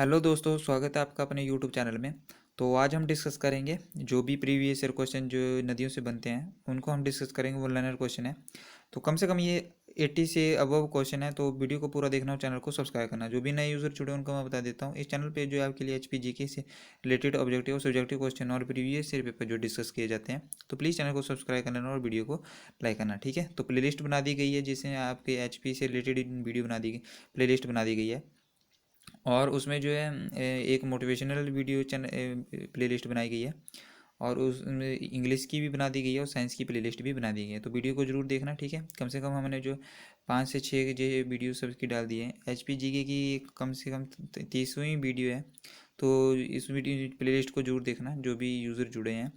Hello दोस्तों, स्वागत है आपका अपने यूट्यूब चैनल में। तो आज हम डिस्कस करेंगे जो भी प्रीवियस ईयर क्वेश्चन जो नदियों से बनते हैं उनको हम डिस्कस करेंगे। वो लर्नर क्वेश्चन है, तो कम से कम ये 80 से अबव क्वेश्चन है। तो वीडियो को पूरा देखना और चैनल को सब्सक्राइब करना। जो भी नए यूज़र जुड़े उनको मैं बता देता हूँ, इस चैनल पे जो है आपके लिए एचपी जीके से रिलेटेड ऑब्जेक्टिव और सब्जेक्टिव क्वेश्चन और प्रीवियस ईयर पेपर जो डिस्कस किए जाते हैं। तो प्लीज़ चैनल को सब्सक्राइब करना और वीडियो को लाइक करना, ठीक है। तो प्ले बना दी गई है जिसमें आपके एचपी से रिलेटेड वीडियो बना दी गई, प्ले बना दी गई है। और उसमें जो है एक मोटिवेशनल वीडियो प्लेलिस्ट बनाई गई है, और उसमें इंग्लिश की भी बना दी गई है और साइंस की प्लेलिस्ट भी बना दी गई है। तो वीडियो को जरूर देखना, ठीक है। कम से कम हमने जो 5 से 6 जो वीडियो सबकी डाल दी है। एच पी जी के की कम से कम 30वीं वीडियो है। तो इस वीडियो प्लेलिस्ट को जरूर देखना जो भी यूज़र जुड़े हैं।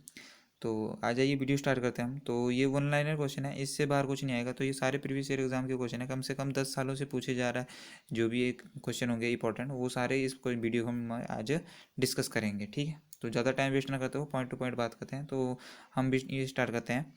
तो आ जाइए, वीडियो स्टार्ट करते हैं हम। तो ये वन लाइनर क्वेश्चन है, इससे बाहर कुछ नहीं आएगा। तो ये सारे प्रीवियस ईयर एग्जाम के क्वेश्चन है, कम से कम 10 सालों से पूछे जा रहा है। जो भी एक क्वेश्चन होंगे इंपॉर्टेंट, वो सारे इस वीडियो हम आज डिस्कस करेंगे, ठीक है। तो ज़्यादा टाइम वेस्ट ना करते हो, पॉइंट टू पॉइंट बात करते हैं। तो हम भी ये स्टार्ट करते हैं।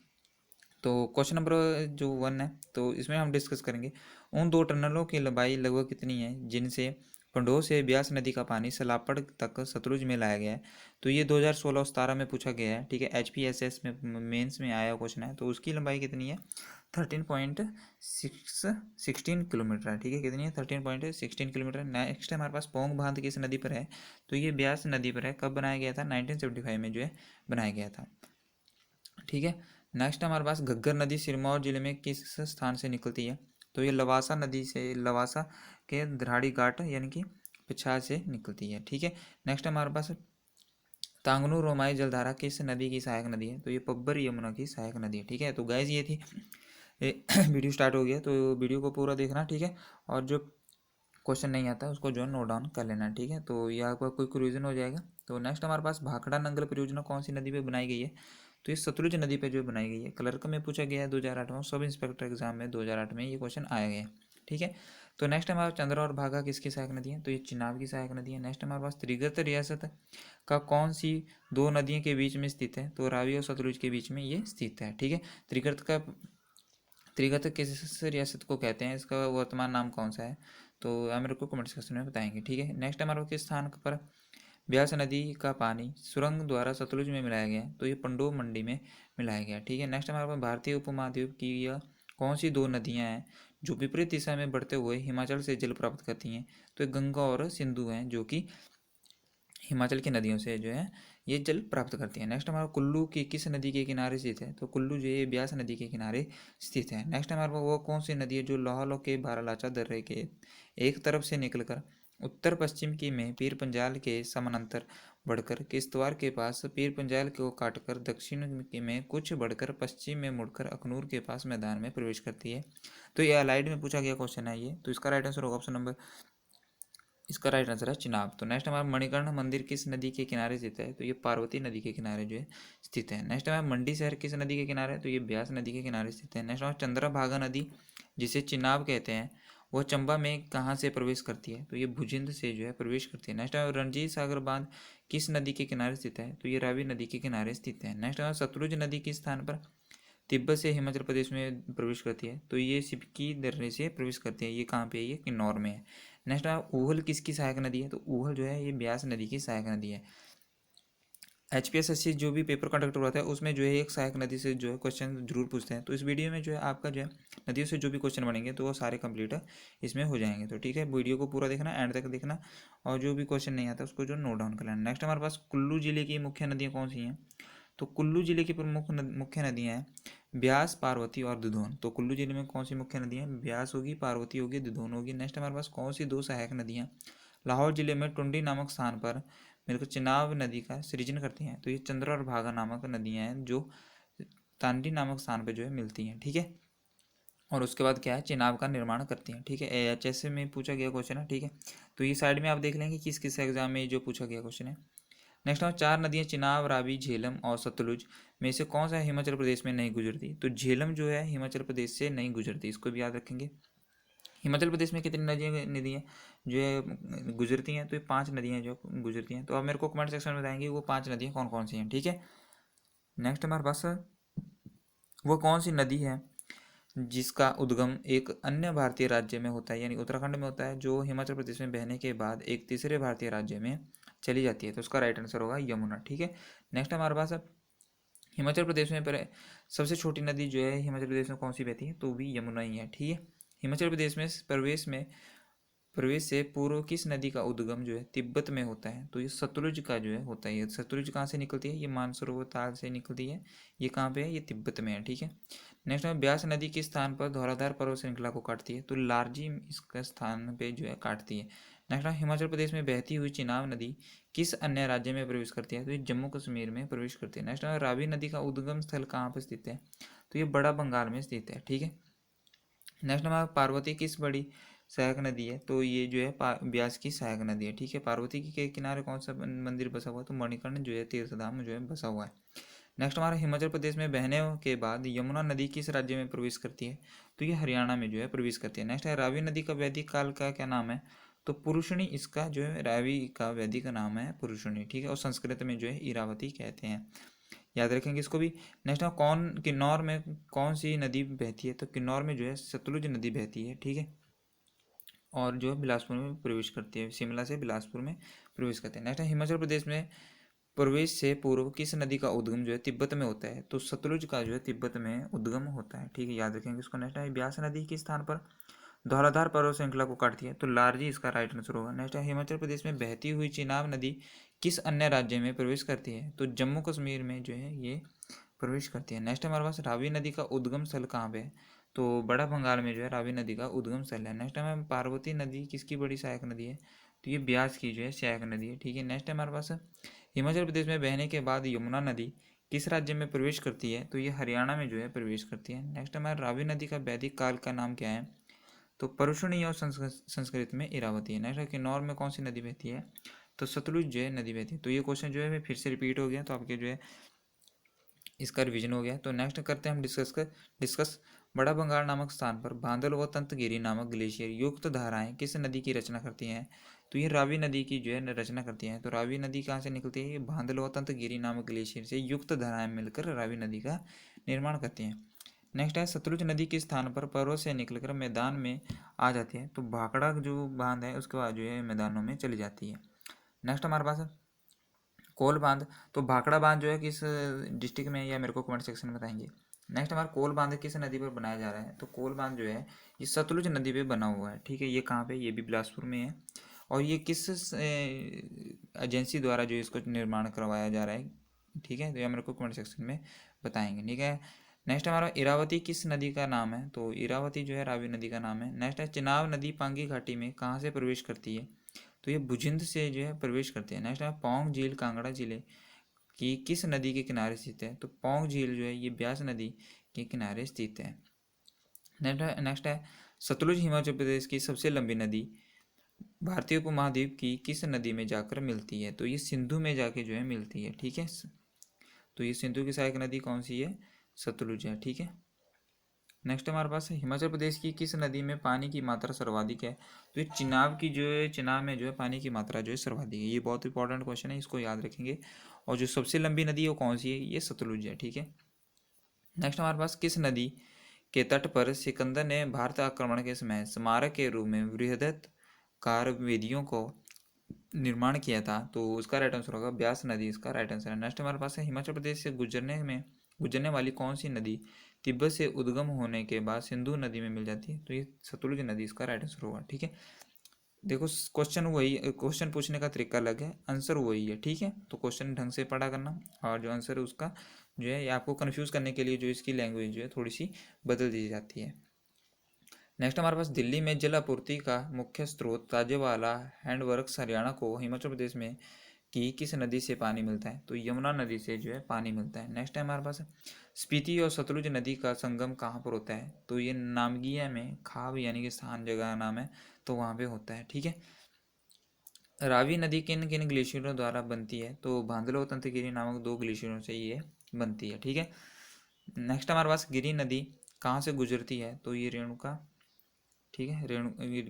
तो क्वेश्चन नंबर जो 1 है, तो इसमें हम डिस्कस करेंगे उन दो टनलों की लंबाई लगभग कितनी है जिनसे पंडोह से ब्यास नदी का पानी सलापड़ तक सतलुज में लाया गया है। तो ये 2016 और 17 में पूछा गया है, ठीक है। HPSS में मेंस में आया क्वेश्चन है। तो उसकी लंबाई कितनी है? 13.16 किलोमीटर है, ठीक है। कितनी है? 13.16 किलोमीटर। नेक्स्ट हमारे पास पोंग बांध किस नदी पर है? तो ये ब्यास नदी पर है। कब बनाया गया था? 1975 में जो है बनाया गया था, ठीक है। नेक्स्ट हमारे पास घग्गर नदी सिरमौर जिले में किस स्थान से निकलती है? तो ये लवासा नदी से, लवासा के द्राड़ी घाट यानी कि पिछाड़ से निकलती है, ठीक है। नेक्स्ट हमारे पास तांगनू रोमाई जलधारा किस नदी की सहायक नदी है? तो ये पब्बर यमुना की सहायक नदी है, ठीक है। तो गैस ये थी वीडियो स्टार्ट हो गया, तो वीडियो को पूरा देखना, ठीक है। और जो क्वेश्चन नहीं आता उसको जो है नोट डाउन कर लेना, ठीक है। तो यह आपका क्विक रिवीजन हो जाएगा। तो नेक्स्ट हमारे पास भाखड़ा नंगल परियोजना कौन सी नदी पे बनाई गई है? तो ये सतलुज नदी पे जो बनाई गई है। क्लर्क में पूछा गया है 2008 में, सब इंस्पेक्टर एग्जाम में 2008 में ये क्वेश्चन आया गया है, ठीक है। तो नेक्स्ट हमारे चंद्रा और भागा किसकी सहायक नदी है? तो ये चिनाब की सहायक नदी है। नेक्स्ट हमारे पास त्रिगर्त रियासत का कौन सी दो नदियों के बीच में स्थित है? तो रावी और सतलुज के बीच में ये स्थित है, ठीक है। त्रिगर्त किस रियासत को कहते हैं? इसका वर्तमान नाम कौन सा है? तो आप मेरे को कमेंट सेक्शन में बताएंगे, ठीक है। नेक्स्ट हमारे किस स्थान पर ब्यास नदी का पानी सुरंग द्वारा सतलुज में मिलाया गया है? तो ये पंडोह मंडी में मिलाया गया, ठीक है। नेक्स्ट हमारे पास भारतीय उपमहाद्वीप की यह कौन सी दो नदियां हैं जो विपरीत दिशा में बढ़ते हुए हिमाचल से जल प्राप्त करती हैं? तो ये गंगा और सिंधु हैं, जो कि हिमाचल की नदियों से जो है ये जल प्राप्त करती है। नेक्स्ट हमारा कुल्लू की किस नदी के किनारे स्थित है? तो कुल्लू जो है ब्यास नदी के किनारे स्थित है। नेक्स्ट हमारे वो कौन सी नदी है जो लाहौल के बारालाचा दर्रे के एक तरफ से निकलकर उत्तर पश्चिम की में पीर पंजाल के समानांतर बढ़कर किश्तवाड़ के पास पीर पंजाल को काटकर दक्षिण में कुछ बढ़कर पश्चिम में मुड़कर अखनूर के पास मैदान में प्रवेश करती है? तो ये अलाइड में पूछा गया क्वेश्चन है ये। तो इसका राइट आंसर होगा ऑप्शन नंबर, इसका राइट आंसर है चिनाब। तो नेक्स्ट हमारा मणिकर्ण मंदिर किस नदी के किनारे स्थित है? तो ये पार्वती नदी के किनारे जो है स्थित है। नेक्स्ट हमारा मंडी शहर किस नदी के किनारे है? तो ये ब्यास नदी के किनारे स्थित है। नेक्स्ट हमारा चंद्रभागा नदी जिसे चिनाब कहते हैं वह चंबा में कहाँ से प्रवेश करती है? तो ये भुजिंद से जो है प्रवेश करती है। नेक्स्ट हमारा रणजीत सागर बांध किस नदी के किनारे स्थित है? तो ये रावी नदी के किनारे स्थित है। नेक्स्ट हमारा सतलुज नदी किस स्थान पर तिब्बत से हिमाचल प्रदेश में प्रवेश करती है? तो ये सिपकी दर्रे से प्रवेश करती है। ये कहाँ पे है? ये किन्नौर में है। नेक्स्ट ऊहल किसकी सहायक नदी है? तो ऊहल जो है ये ब्यास नदी की सहायक नदी है। HPSSC जो भी पेपर कंडक्ट हुआ है उसमें जो है एक सहायक नदी से जो है क्वेश्चन जरूर पूछते हैं। तो इस वीडियो में जो है आपका जो है नदियों से जो भी क्वेश्चन बनेंगे तो वो सारे कंप्लीट इसमें हो जाएंगे। तो ठीक है, वीडियो को पूरा देखना, एंड तक देखना, और जो भी क्वेश्चन नहीं आता उसको जो नोट डाउन कर लेना। नेक्स्ट हमारे पास कुल्लू जिले की मुख्य नदियाँ कौन सी हैं? तो कुल्लू जिले की प्रमुख मुख्य नदियाँ हैं ब्यास, पार्वती और दुधौन। तो कुल्लू जिले में कौन सी मुख्य नदियाँ हैं? ब्यास होगी, पार्वती होगी, दुधौन होगी। नेक्स्ट हमारे पास कौन सी दो सहायक नदियाँ लाहौर जिले में टुंडी नामक स्थान पर मिलकर चिनाब नदी का सृजन करती हैं? तो ये चंद्र और भागा नामक नदियाँ हैं जो तांडी नामक स्थान पर जो है मिलती हैं, ठीक है। और उसके बाद क्या है, चिनाब का निर्माण करती हैं, ठीक है। AHS में पूछा गया क्वेश्चन है, ठीक है। तो ये साइड में आप देख लेंगे किस किस एग्जाम में जो पूछा गया क्वेश्चन है। नेक्स्ट हम चार नदियाँ चिनाब, रावी, झेलम और सतलुज में से कौन सा हिमाचल प्रदेश में नहीं गुजरती? तो झेलम जो है हिमाचल प्रदेश से नहीं गुजरती, इसको भी याद रखेंगे। हिमाचल प्रदेश में कितनी नदियाँ जो है गुजरती हैं? तो ये 5 नदियाँ जो गुजरती हैं। तो आप मेरे को कमेंट सेक्शन में बताएंगे वो 5 नदियाँ कौन कौन सी हैं, ठीक है। नेक्स्ट हमारे पास वो कौन सी नदी है जिसका उद्गम एक अन्य भारतीय राज्य में होता है, यानी उत्तराखंड में होता है, जो हिमाचल प्रदेश में बहने के बाद एक तीसरे भारतीय राज्य में चली जाती है। तो उसका राइट आंसर होगा यमुना। ठीक है, नेक्स्ट हमारे पास है हिमाचल प्रदेश में सबसे छोटी नदी जो है हिमाचल प्रदेश में कौन सी बहती है, तो भी यमुना ही है। ठीक है, हिमाचल प्रदेश में प्रवेश से पूर्व किस नदी का उद्गम जो है तिब्बत में होता है, तो ये सतलुज का जो है होता है। ये सतलुज कहाँ से निकलती है, ये मानसरोवर ताल से निकलती है। ये कहाँ पे है, ये तिब्बत में है। ठीक है, नेक्स्ट में ब्यास नदी किस स्थान पर धौलाधार पर्वत श्रृंखला को काटती है, तो लारजी इसका स्थान पे जो है काटती है। नेक्स्ट हिमाचल प्रदेश में बहती हुई चिनाब नदी किस अन्य राज्य में प्रवेश करती है, तो ये जम्मू कश्मीर में प्रवेश करती है। नेक्स्ट रावी नदी का उद्गम स्थल कहाँ पर स्थित है, तो ये बड़ा बंगाल में स्थित है। ठीक है, नेक्स्ट हमारा पार्वती किस बड़ी सहायक नदी है, तो ये जो है ब्यास की सहायक नदी है। ठीक है, पार्वती के किनारे कौन सा मंदिर बसा हुआ है, तो मणिकर्ण जो है तीर्थधाम जो है बसा हुआ है। नेक्स्ट हमारा हिमाचल प्रदेश में बहने के बाद यमुना नदी किस राज्य में प्रवेश करती है, तो ये हरियाणा में जो है प्रवेश करती है। नेक्स्ट है रावी नदी का वैदिक काल का क्या नाम है, तो पुरुषणी इसका जो है रावी का वैदिक नाम है पुरुषणी। ठीक है, और संस्कृत में जो है इरावती कहते हैं, याद रखेंगे इसको भी। नेक्स्ट है कौन किन्नौर में कौन सी नदी बहती है, तो किन्नौर में जो है सतलुज नदी बहती है। ठीक है, और जो है बिलासपुर में प्रवेश करती है, शिमला से बिलासपुर में प्रवेश करते हैं। नेक्स्ट है हिमाचल प्रदेश में प्रवेश से पूर्व किस नदी का उद्गम जो है तिब्बत में होता है, तो सतलुज का जो है तिब्बत में उद्गम होता है। ठीक है, याद रखेंगे इसको। नेक्स्ट है ब्यास नदी किस स्थान पर धौलाधार पर्वत श्रृंखला को काटती है, तो लारजी इसका राइट आंसर होगा। नेक्स्ट है हिमाचल प्रदेश में बहती हुई चिनाब नदी किस अन्य राज्य में प्रवेश करती है, तो जम्मू कश्मीर में जो है ये प्रवेश करती है। नेक्स्ट हमारे पास रावी नदी का उद्गम स्थल कहाँ पे है, तो बड़ा बंगाल में जो है रावी नदी का उद्गम स्थल है। नेक्स्ट हमें पार्वती नदी किसकी बड़ी सहायक नदी है, तो ये ब्यास की जो है सहायक नदी है। ठीक है, नेक्स्ट हमारे पास हिमाचल प्रदेश में बहने के बाद यमुना नदी किस राज्य में प्रवेश करती है, तो ये हरियाणा में जो है प्रवेश करती है। नेक्स्ट हमारे रावी नदी का वैदिक काल का नाम क्या है, तो परुषणी और संस्कृत में इरावती है। नेक्स्ट किन्नौर में कौन सी नदी बहती है, तो सतलुज जो है नदी बहती है। तो ये क्वेश्चन जो है फिर से रिपीट हो गया, तो आपके जो है इसका रिवीजन हो गया। तो नेक्स्ट करते हैं हम डिस्कस बड़ा बंगाल नामक स्थान पर बांदल व तंतगिरी नामक ग्लेशियर युक्त धाराएं किस नदी की रचना करती हैं, तो ये रावी नदी की जो है रचना करती हैं। तो रावी नदी कहाँ से निकलती है, ये बांदल व तंतगिरी नामक ग्लेशियर से युक्त धाराएं मिलकर रावी नदी का निर्माण करती हैं। नेक्स्ट है सतलुज नदी के स्थान पर पर्वत से निकलकर मैदान में आ जाती है, तो भाखड़ा जो बांध है उसके बाद जो है मैदानों में चली जाती है। नेक्स्ट हमारे पास है कोल बांध, तो भाखड़ा बांध जो है किस डिस्ट्रिक्ट में, या मेरे को कमेंट सेक्शन में बताएंगे। नेक्स्ट हमारा कोल बांध किस नदी पर बनाया जा रहा है, तो कोल बांध जो है ये सतलुज नदी पे बना हुआ है। ठीक है, ये कहाँ पे, ये भी बिलासपुर में है। और ये किस एजेंसी द्वारा जो इसको निर्माण करवाया जा रहा है, ठीक है, तो ये मेरे को कमेंट सेक्शन में बताएंगे। ठीक है, नेक्स्ट हमारा इरावती किस नदी का नाम है, तो इरावती जो है रावी नदी का नाम है। नेक्स्ट है चिनाब नदी पांगी घाटी में कहाँ से प्रवेश करती है, तो ये भुजिंद से जो है प्रवेश करते हैं। नेक्स्ट है पौंग झील कांगड़ा जिले की किस नदी के किनारे स्थित है, तो पौंग झील जो है ये ब्यास नदी के किनारे स्थित है। नेक्स्ट है सतलुज हिमाचल प्रदेश की सबसे लंबी नदी भारतीय उपमहाद्वीप की किस नदी में जाकर मिलती है, तो ये सिंधु में जाके जो है मिलती है। ठीक है, तो ये सिंधु की सहायक नदी कौन सी है, सतलुज है। ठीक है, नेक्स्ट हमारे पास है हिमाचल प्रदेश की किस नदी में पानी की मात्रा सर्वाधिक है, तो ये चिनाब की जो है चिनाब में जो है पानी की मात्रा जो है सर्वाधिक है। ये बहुत इंपॉर्टेंट क्वेश्चन है, इसको याद रखेंगे। और जो सबसे लंबी नदी है वो कौन सी है, ये सतलुज है। ठीक है, नेक्स्ट हमारे पास किस नदी के तट पर सिकंदर ने भारत आक्रमण के समय स्मारक के रूप में बृहदाकार वेदियों को निर्माण किया था, तो उसका राइट आंसर होगा ब्यास नदी, इसका राइट आंसर है। नेक्स्ट हमारे पास है हिमाचल प्रदेश से गुजरने वाली कौन सी नदी तिब्बत से उद्गम होने के बाद सिंधु नदी में मिल जाती है, तो ये सतलुज नदी, इसका राइट आंसर होगा। ठीक है, देखो क्वेश्चन पूछने का तरीका अलग है, आंसर वही है। ठीक है, तो क्वेश्चन ढंग से पढ़ा करना, और जो आंसर है उसका जो है आपको कन्फ्यूज़ करने के लिए जो इसकी लैंग्वेज जो है थोड़ी सी बदल दी जाती है। नेक्स्ट हमारे पास दिल्ली में जल आपूर्ति का मुख्य स्रोत राज्यवाला हैंडवर्क्स हरियाणा को हिमाचल प्रदेश में कि किस नदी से पानी मिलता है, तो यमुना नदी से जो है पानी मिलता है। नेक्स्ट है हमारे पास स्पीति और सतलुज नदी का संगम कहाँ पर होता है, तो ये नामगिया में, खाब यानी कि स्थान जगह का नाम है, तो वहाँ पे होता है। ठीक है, रावी नदी किन किन ग्लेशियरों द्वारा बनती है, तो भांदल और तंतगिरी नामक दो ग्लेशियरों से ये बनती है। ठीक है, नेक्स्ट हमारे पास गिरी नदी कहाँ से गुजरती है, तो ये रेणुका, ठीक है,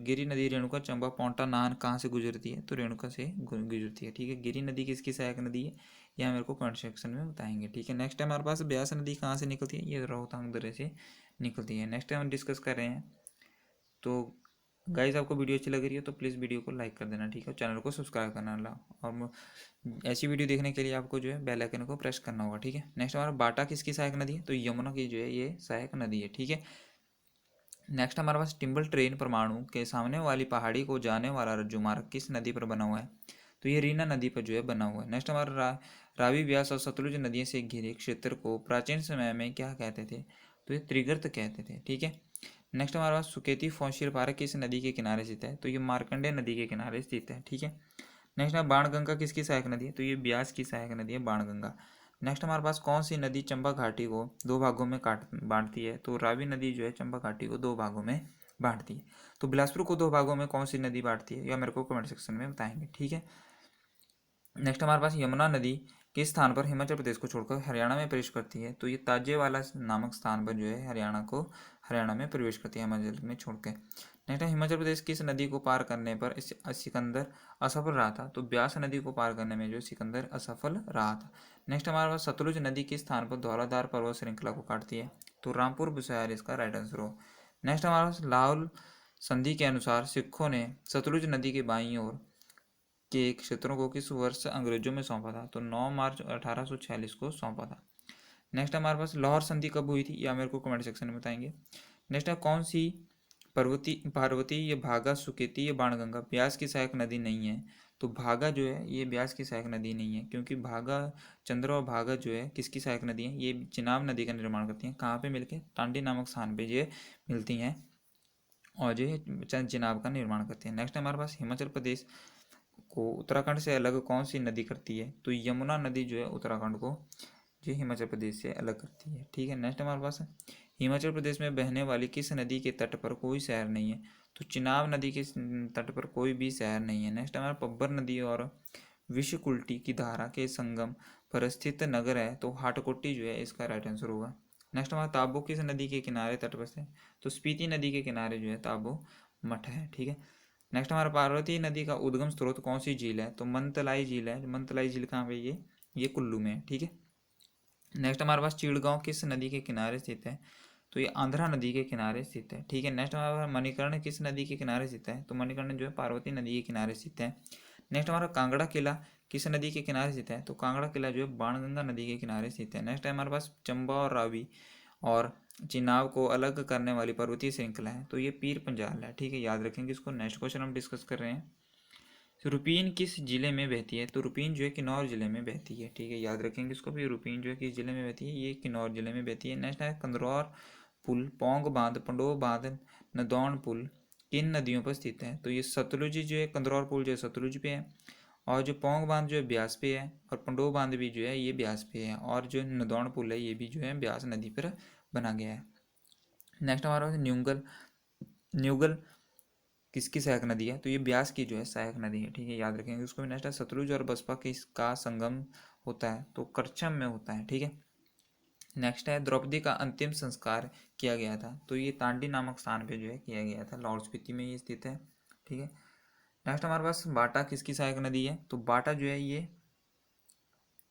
गिरी नदी रेणुका चंबा पोंटा नाहन कहाँ से गुजरती है, तो रेणुका से गुजरती है। ठीक है, गिरी नदी किसकी सहायक नदी है, यह मेरे को कमेंट सेक्शन में बताएंगे। ठीक है, नेक्स्ट है हमारे पास ब्यास नदी कहाँ से निकलती है, ये रोहतांग दर्रे से निकलती है। नेक्स्ट हम डिस्कस कर रहे हैं। तो गाइस आपको वीडियो अच्छी लग रही है तो प्लीज़ वीडियो को लाइक कर देना, ठीक है, चैनल को सब्सक्राइब करना और ऐसी वीडियो देखने के लिए आपको जो है बेल आइकन को प्रेस करना होगा, ठीक है। नेक्स्ट हमारा बाटा किसकी सहायक नदी है, तो यमुना की जो है ये सहायक नदी है, ठीक है। नेक्स्ट हमारे पास टिम्बल ट्रेन परमाणु के सामने वाली पहाड़ी को जाने वाला रज्जु मार्ग किस नदी पर बना हुआ है, तो ये रीना नदी पर जो है बना हुआ है। नेक्स्ट हमारा रावी, व्यास और सतलुज नदियों से घिरे क्षेत्र को प्राचीन समय में क्या कहते थे, तो ये त्रिगर्त कहते थे, ठीक है। नेक्स्ट हमारे पास सुकेती फॉसिल पार्क किस नदी के किनारे स्थित है, तो ये मार्कंडेय नदी के किनारे स्थित है, ठीक है। नेक्स्ट है बाणगंगा किसकी सहायक नदी है, तो ये ब्यास की सहायक नदी है बाणगंगा। नेक्स्ट हमारे पास कौन सी नदी चंबा घाटी को दो भागों में काट बांटती है, तो रावी नदी जो है चंबा घाटी को दो भागों में बांटती है। तो बिलासपुर को दो भागों में कौन सी नदी बांटती है, या मेरे को कमेंट सेक्शन में बताएंगे, ठीक है। नेक्स्ट हमारे पास यमुना नदी किस स्थान पर हिमाचल प्रदेश को छोड़कर हरियाणा में प्रवेश करती है, तो ये ताजेवाला नामक स्थान पर जो है हरियाणा में प्रवेश करती है हिमाचल में छोड़कर। नेक्स्ट है हिमाचल प्रदेश किस नदी को पार करने पर सिकंदर असफल रहा था, तो ब्यास नदी को पार करने में जो सिकंदर असफल रहा था। नेक्स्ट हमारे पास सतलुज नदी किस स्थान पर धौलाधार पर्वत श्रृंखला को काटती है, तो रामपुर बुसायर इसका राइट आंसर हो। नेक्स्ट हमारे पास लाहौल संधि के अनुसार सिखों ने सतलुज नदी के बाईं ओर के क्षेत्रों को किस वर्ष अंग्रेजों में सौंपा था, तो 9 मार्च 1846 को सौंपा था। नेक्स्ट हमारे पास लाहौर संधि कब हुई थी, या मेरे को कमेंट सेक्शन में बताएंगे। नेक्स्ट है कौन सी पार्वती ये भागा, सुकेती ये बाणगंगा ब्यास की सहायक नदी नहीं है, तो भागा जो है ये ब्यास की सहायक नदी नहीं है, क्योंकि भागा चंद्र और भागा जो है किसकी सहायक नदी है, ये चिनाब नदी का निर्माण करती हैं। कहाँ पे मिलके, टांडी नामक स्थान पे ये मिलती हैं और जो चिनाब का निर्माण करती हैं। नेक्स्ट हमारे पास हिमाचल प्रदेश को उत्तराखंड से अलग कौन सी नदी करती है, तो यमुना नदी जो है उत्तराखंड को जो हिमाचल प्रदेश से अलग करती है, ठीक है। नेक्स्ट हमारे पास हिमाचल प्रदेश में बहने वाली किस नदी के तट पर कोई शहर नहीं है, तो चिनाब नदी के तट पर कोई भी शहर नहीं है। नेक्स्ट हमारा पब्बर नदी और विश्वकुल्टी की धारा के संगम पर स्थित नगर है, तो हाटकोटी जो है इसका राइट आंसर होगा। नेक्स्ट हमारा ताबो किस नदी के किनारे तट पर से, तो स्पीति नदी के किनारे जो है ताबो मठ है, ठीक है। नेक्स्ट हमारा पार्वती नदी का उद्गम स्रोत कौन सी झील है, तो मंतलाई झील है। मंतलाई झील कहाँ पे, ये कुल्लू में है, ठीक है। नेक्स्ट हमारे पास चिड़गांव किस नदी के किनारे स्थित है, तो ये आंध्रा नदी के किनारे स्थित है, ठीक है। नेक्स्ट हमारे पास मणिकर्ण किस नदी के किनारे स्थित है, तो मणिकर्ण जो है पार्वती नदी के किनारे स्थित है। नेक्स्ट हमारा कांगड़ा किला किस नदी के किनारे स्थित है, तो कांगड़ा किला जो है बाणगंगा नदी के किनारे स्थित है। नेक्स्ट है हमारे पास चंबा और रावी और चिनाब को अलग करने वाली पर्वतीय श्रृंखला है, तो ये पीर पंजाल है, ठीक है, याद रखेंगे इसको। नेक्स्ट क्वेश्चन हम डिस्कस कर रहे हैं। तो रुपीन किस जिले में बहती है, तो रुपीन जो है किन्नौर जिले में बहती है, ठीक है, याद रखेंगे इसको भी। रुपीन जो है किस जिले में बहती है, ये किन्नौर जिले में बहती है। नेक्स्ट है कंदरौर पुल, पोंग बांध, पंडोह बांध, नदौन पुल किन नदियों पर स्थित है, तो ये सतलुज जो है, कंदरौर पुल जो है सतलुज पे है, और जो पोंग बांध जो है ब्यास पे है, और पंडोह बांध भी जो है ये ब्यास पे है, और जो नदौन पुल है ये भी जो है ब्यास नदी पर बना गया है। नेक्स्ट हमारा पास न्यूगल न्यूगल किसकी सहायक नदी है, तो ये ब्यास की जो है सहायक नदी है, ठीक है, याद रखेंगे उसको भी। नेक्स्ट है सतलुज और बसपा किसका संगम होता है, तो करछम में होता है, ठीक है। नेक्स्ट है द्रौपदी का अंतिम संस्कार किया गया था, तो ये तांडी नामक स्थान पे जो है किया गया था, लाहौल स्पीति में ये स्थित है, ठीक है। नेक्स्ट हमारे पास बाटा किसकी सहायक नदी है, तो बाटा जो है ये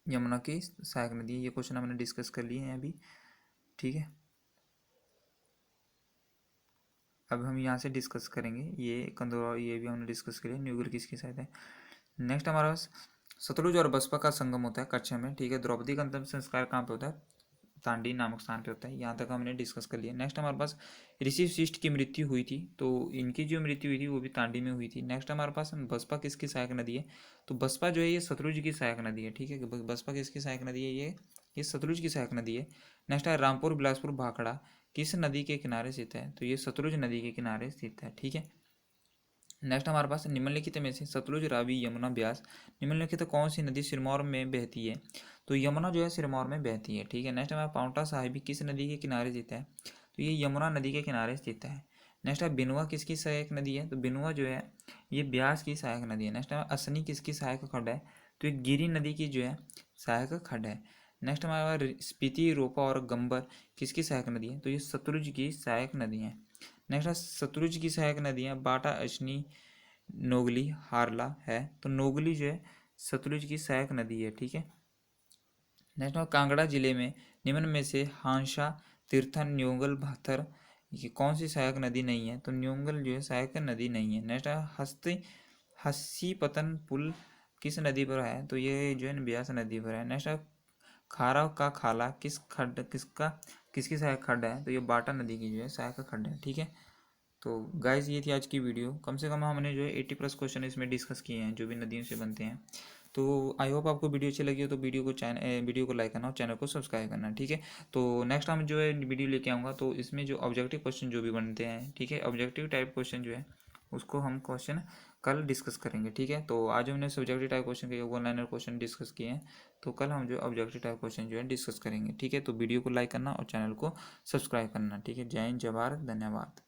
यमुना की सहायक नदी है। ये क्वेश्चन हमने डिस्कस कर लिए हैं अभी, ठीक है। अब हम यहाँ से डिस्कस करेंगे ये कंदौर, ये भी हमने डिस्कस करिए न्यूगल किसकी सहायता है। नेक्स्ट हमारा पास सतलुज और बसपा का संगम होता है कच्छ में, ठीक है। द्रौपदी का अंतिम संस्कार कहाँ पे होता है, तांडी नामक स्थान पे होता है। यहाँ तक हमने डिस्कस कर लिया। नेक्स्ट हमारे पास ऋषि वशिष्ठ की मृत्यु हुई थी, तो इनकी जो मृत्यु हुई थी वो भी तांडी में हुई थी। नेक्स्ट हमारे पास बसपा किसकी सहायक नदी है, तो बसपा जो है ये सतलुज की सहायक नदी है, ठीक है। बसपा किसकी सहायक नदी है, ये सतलुज की सहायक नदी है। नेक्स्ट है रामपुर बिलासपुर भाखड़ा किस नदी के किनारे स्थित है, तो ये सतलुज नदी के किनारे स्थित है, ठीक है। नेक्स्ट हमारे पास निम्नलिखित में से सतलुज रावी यमुना ब्यास निम्नलिखित कौन सी नदी सिरमौर में बहती है, तो यमुना जो है सिरमौर में बहती है, ठीक है। नेक्स्ट हमारा पाउंटा साहिबी किस नदी के किनारे स्थित है, तो ये यमुना नदी के किनारे स्थित है। नेक्स्ट है बिनुआ किसकी सहायक नदी है, तो बिनुआ जो है ये ब्यास की सहायक नदी है। नेक्स्ट है असनी किसकी सहायक खड्ड है, तो ये गिरी नदी की जो है सहायक खड्ड है। नेक्स्ट हमारा स्पीति रोपा और गंबर किसकी सहायक नदी है, तो ये सतलुज की सहायक नदी है। नेक्स्ट है सतलुज की सहायक नदियाँ बाटा, अशनी, नोगली, हारला है, तो नोगली जो है सतलुज की सहायक नदी है, ठीक है। नेक्स्ट कांगड़ा जिले में निम्न में से हांसा तीर्थन, न्योंगल, भाथर, ये कौन सी सहायक नदी नहीं है? तो न्योंगल जो है सहायक नदी नहीं है। नेक्स्ट है हस्सी पतन पुल किस नदी पर है? तो ये जो है ना ब्यास नदी पर है। नेक्स्ट है खारा का खाला किसकी सहायक खड्ड है? तो ये बाटा नदी की जो है सहायक खड्ड है। ठीक है, तो गाइज ये थी आज की वीडियो। कम से कम हमने जो है 80+ क्वेश्चन इसमें डिस्कस किए हैं जो भी नदियों से बनते हैं। तो आई होप आपको वीडियो अच्छी लगी हो तो वीडियो को लाइक करना और चैनल को सब्सक्राइब करना। ठीक है, तो नेक्स्ट टाइम जो है वीडियो लेके आऊँगा तो इसमें जो ऑब्जेक्टिव क्वेश्चन जो भी बनते हैं, ठीक है, ऑब्जेक्टिव टाइप क्वेश्चन जो है उसको हम क्वेश्चन कल डिस्कस करेंगे। ठीक है, तो आज हमने सब्जेक्टिव टाइप क्वेश्चन के 1 लाइनर क्वेश्चन डिस्कस किए हैं, तो कल हम जो ऑब्जेक्टिव टाइप क्वेश्चन जो है डिस्कस करेंगे। ठीक है, तो वीडियो को लाइक करना और चैनल को सब्सक्राइब करना। ठीक है, जय हिंद, जय भारत, धन्यवाद।